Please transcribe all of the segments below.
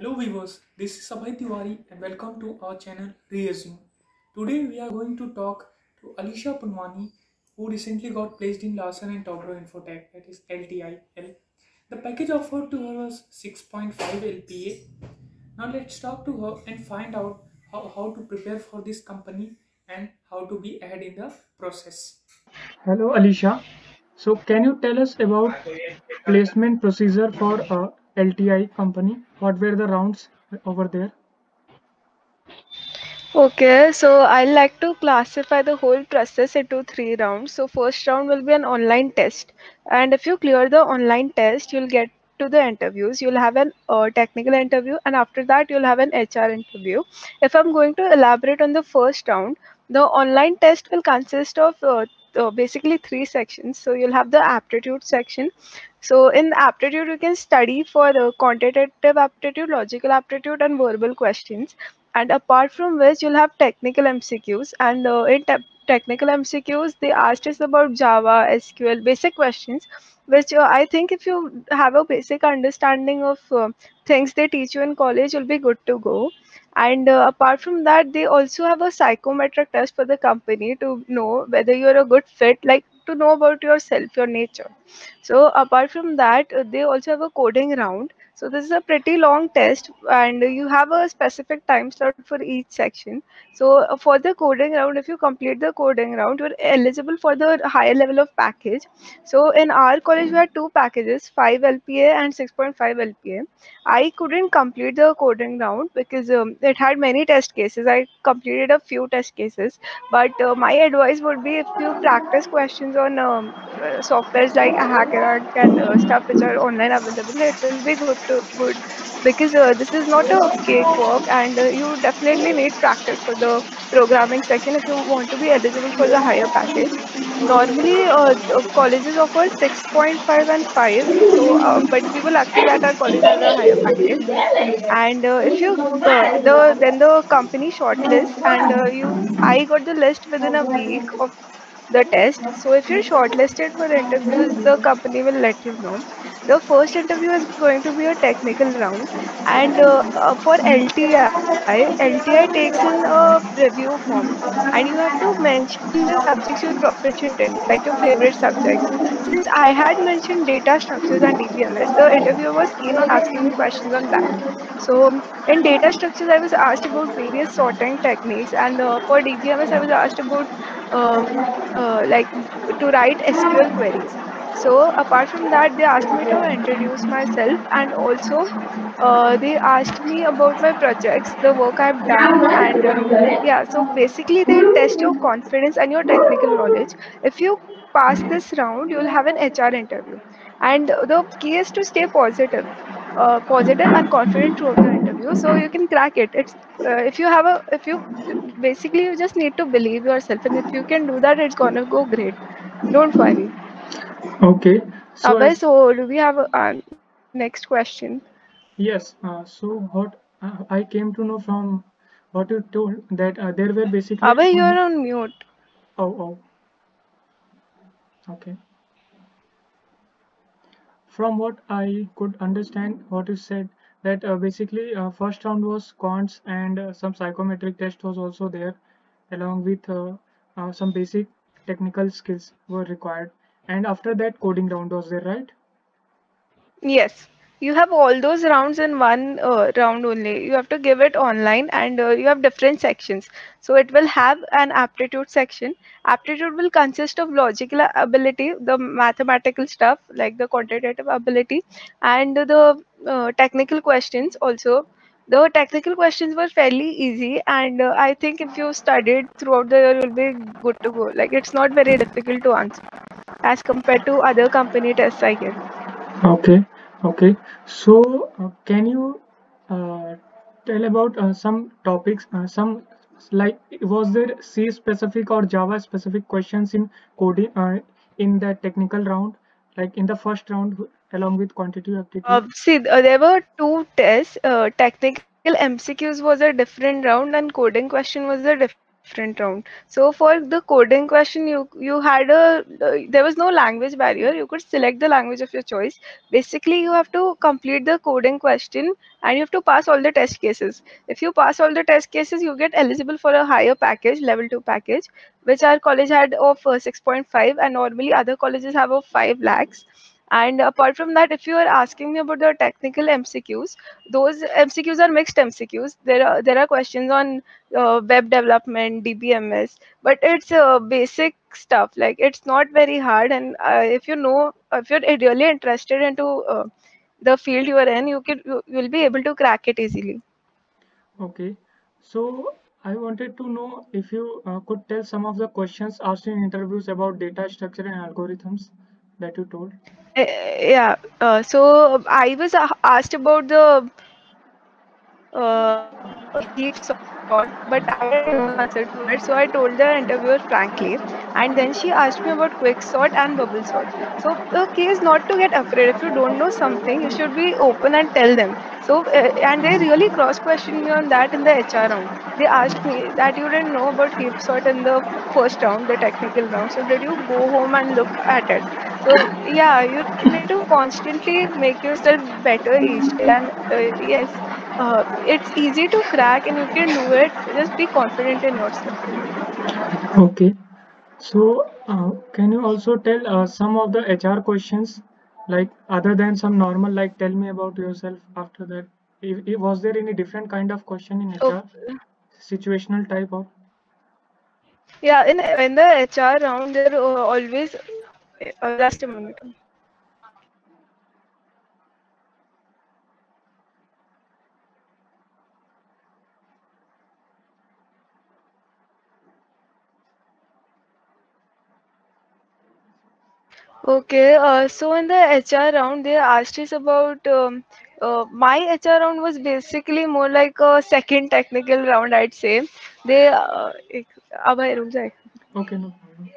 Hello viewers, this is Abhay Tiwari and welcome to our channel Reassume. Today we are going to talk to Alisha Punwani who recently got placed in Larsen and Toubro Infotech, that is LTIL. The package offered to her was 6.5 LPA. Now let's talk to her and find out how to prepare for this company and how to be ahead in the process. Hello Alisha. So can you tell us about placement procedure for a LTI company? What were the rounds over there? Okay, so I like to classify the whole process into three rounds. So first round will be an online test, and if you clear the online test, you'll get to the interviews. You'll have an technical interview, and after that, you'll have an HR interview. If I'm going to elaborate on the first round, the online test will consist of basically three sections. So you'll have the aptitude section. So in aptitude, you can study for quantitative aptitude, logical aptitude, and verbal questions. And apart from which, you'll have technical MCQs. And in technical MCQs, they asked us about Java, SQL, basic questions, which I think if you have a basic understanding of things they teach you in college, you'll be good to go. And apart from that, they also have a psychometric test for the company to know whether you're a good fit, like to know about yourself, your nature. So apart from that, they also have a coding round. So this is a pretty long test, and you have a specific time slot for each section. So for the coding round, if you complete the coding round, you're eligible for the higher level of package. So in our college, we had two packages, 5 LPA and 6.5 LPA. I couldn't complete the coding round because it had many test cases. I completed a few test cases, but my advice would be if you practice questions on softwares like HackerRank and stuff which are online available, it will be good because this is not a cakewalk, and you definitely need practice for the programming section if you want to be eligible for the higher package. Normally, colleges offer 6.5 and 5, so but we were lucky that our college had a higher package. And if you then the company shortlist, and you I got the list within a week of the test. So if you're shortlisted for interviews, the company will let you know. The first interview is going to be a technical round, and for LTI takes in a review form, and you have to mention the subjects you're proficient in, like your favorite subjects. Since I had mentioned data structures and DBMS, the interviewer was keen on asking me questions on that. So in data structures, I was asked about various sorting techniques, and for DBMS, I was asked about um, like to write SQL queries. So apart from that, they asked me to introduce myself, and also they asked me about my projects, the work I've done, and yeah. So basically, they test your confidence and your technical knowledge. If you pass this round, you'll have an HR interview, and the key is to stay positive. Positive and confident throughout the interview, so you can crack it. It's if you basically you just need to believe yourself, and if you can do that, it's gonna go great. Don't worry. Okay, so Abhay, as so do we have a next question? yes, so what I came to know from what you told that there were basically Abhay, you're only on mute. oh okay. From what I could understand, what you said that basically first round was quants and some psychometric test was also there, along with some basic technical skills were required, and after that coding round was there, right? Yes, you have all those rounds in one round only. You have to give it online, and you have different sections. So it will have an aptitude section. Aptitude will consist of logical ability, the mathematical stuff like the quantitative ability, and the technical questions also. The technical questions were fairly easy, and I think if you studied throughout the year, you'll be good to go. Like it's not very difficult to answer as compared to other company tests, I guess. Okay, okay. So, can you uh, tell about some topics, some like was there C specific or Java specific questions in coding in the technical round, like in the first round along with quantitative aptitude? There were two tests. Technical MCQs was a different round, and coding question was a different round. different round. So for the coding question, you had a there was no language barrier. You could select the language of your choice. Basically, you have to complete the coding question and you have to pass all the test cases. If you pass all the test cases, you get eligible for a higher package, level 2 package, which our college had of 6.5, and normally other colleges have of 5 lakhs. And apart from that, if you are asking me about the technical MCQs, those MCQs are mixed MCQs. There are questions on web development, DBMS, but it's basic stuff. Like it's not very hard, and if you're really interested into the field you are in, you'll be able to crack it easily. Okay, so I wanted to know if you could tell some of the questions asked in interviews about data structure and algorithms that you told. Yeah. So I was asked about the heap sort, but I didn't know the answer to it. So I told the interviewer frankly, and then she asked me about quick sort and bubble sort. So the key is not to get afraid. If you don't know something, you should be open and tell them. So and they really cross questioned me on that in the HR round. They asked me that you didn't know about heap sort in the first round, the technical round. So did you go home and look at it? So yeah, you need to constantly make yourself better each day. And yes, it's easy to crack and you can do it. Just be confident in yourself. Okay, so can you also tell some of the HR questions, like other than some normal, like tell me about yourself after that? Was there any different kind of question in HR, Okay. situational type of? Yeah, in the HR round, there always just a minute. Okay, so in the HR round, they asked us about my HR round was basically more like a second technical round, I'd say. They अब भाई रुक जाए. Okay, no problem.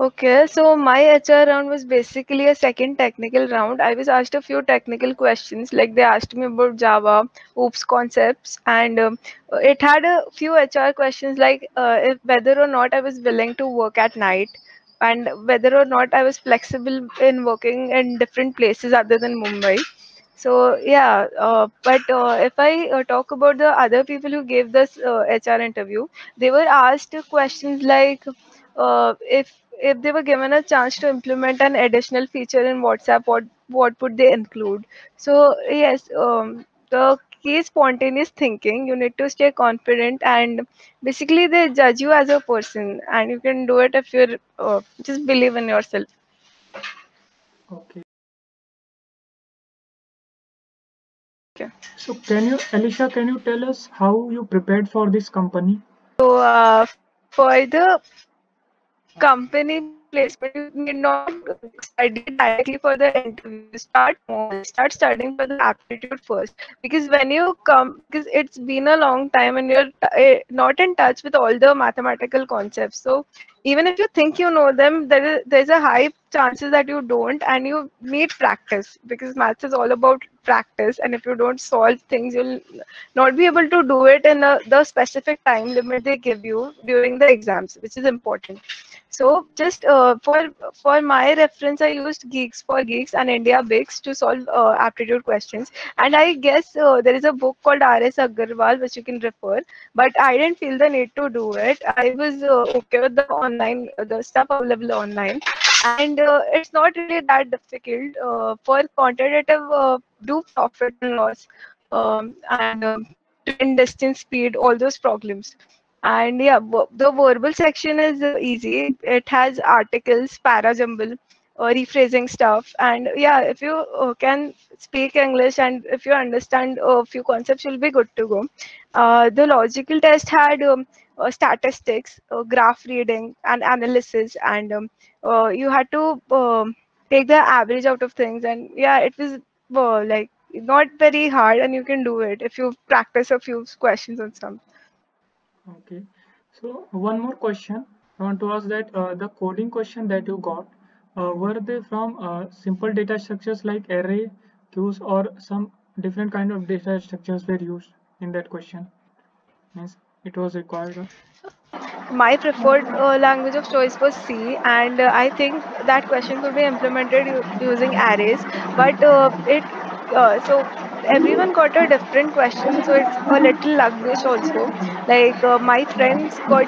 Okay, so my HR round was basically a second technical round. I was asked a few technical questions, like they asked me about Java, OOPS concepts, and it had a few HR questions like if whether or not I was willing to work at night, and whether or not I was flexible in working in different places other than Mumbai. So yeah, but if I talk about the other people who gave this HR interview, they were asked questions like if they were given a chance to implement an additional feature in WhatsApp, what would they include? So yes, the key is spontaneous thinking. You need to stay confident, and basically they judge you as a person, and you can do it if you're just believe in yourself. Okay. Okay. So can you, Alicia, can you tell us how you prepared for this company? So for the company placement, you need not study directly for the interview. Start small. Start studying for the aptitude first. Because when you come, because it's been a long time and you're not in touch with all the mathematical concepts. So even if you think you know them, there's a high chances that you don't, and you need practice because maths is all about practice. And if you don't solve things, you'll not be able to do it in the specific time limit they give you during the exams, which is important. So just for my reference, I used Geeks for Geeks and India Bigs to solve aptitude questions. And I guess there is a book called R.S. Agarwal which you can refer. But I didn't feel the need to do it. I was okay with the stuff available online, and it's not really that difficult. For quantitative, do profit and loss, and trend, distance, speed, all those problems. And yeah, the verbal section is easy. It has articles, para jumble, rephrasing stuff. And yeah, if you can speak English and if you understand a few concepts, you'll be good to go. The logical test had statistics, graph reading, and analysis. And you had to take the average out of things. And yeah, it was like not very hard, and you can do it if you practice a few questions on some. Okay. So one more question I want to ask that the coding question that you got, were they from simple data structures like array, queues, or some different kind of data structures were used in that question? Means it was required. My preferred language of choice was C, and I think that question could be implemented using arrays. But so everyone got a different question, so it's a little luck-based also. Like my friends got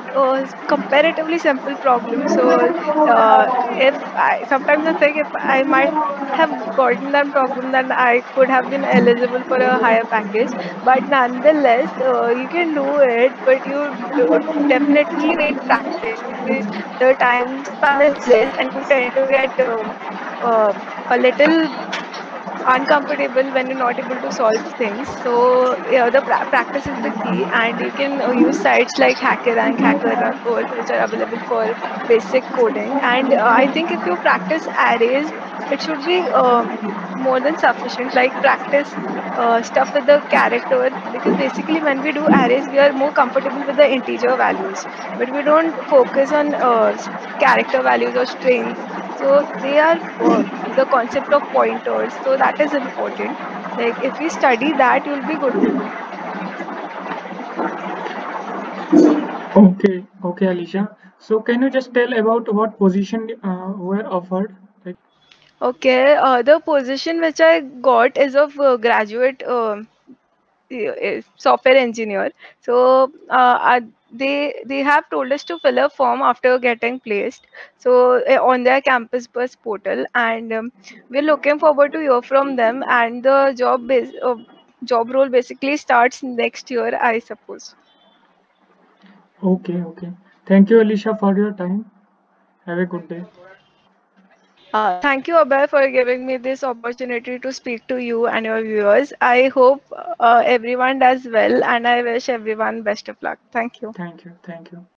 comparatively simple problems. So if I sometimes I think if I might have gotten that problem, then I could have been eligible for a higher package. But nonetheless, you can do it, but definitely need practice because the time span is less and you tend to get uh, a little uncomfortable when you're not able to solve things. So yeah, the practice is the key, and you can use sites like HackerRank, HackerOrg, which are available for basic coding. And I think if you practice arrays, it should be more than sufficient. Like practice stuff with the character, because basically when we do arrays, we are more comfortable with the integer values, but we don't focus on character values or strings. So they are the concept of pointers, so that is important. Like if we study that, you'll be good to go. Okay, okay, Alicia. So can you just tell about what position were offered? Like, Okay, the position which I got is of graduate software engineer. So they have told us to fill a form after getting placed. So on their campus bus portal, and we're looking forward to hear from them. And the job role basically starts next year, I suppose. okay, okay. Thank you, Alicia, for your time. Have a good day. Thank you, Abhay, for giving me this opportunity to speak to you and your viewers. I hope everyone does well, and I wish everyone best of luck. Thank you. Thank you, thank you.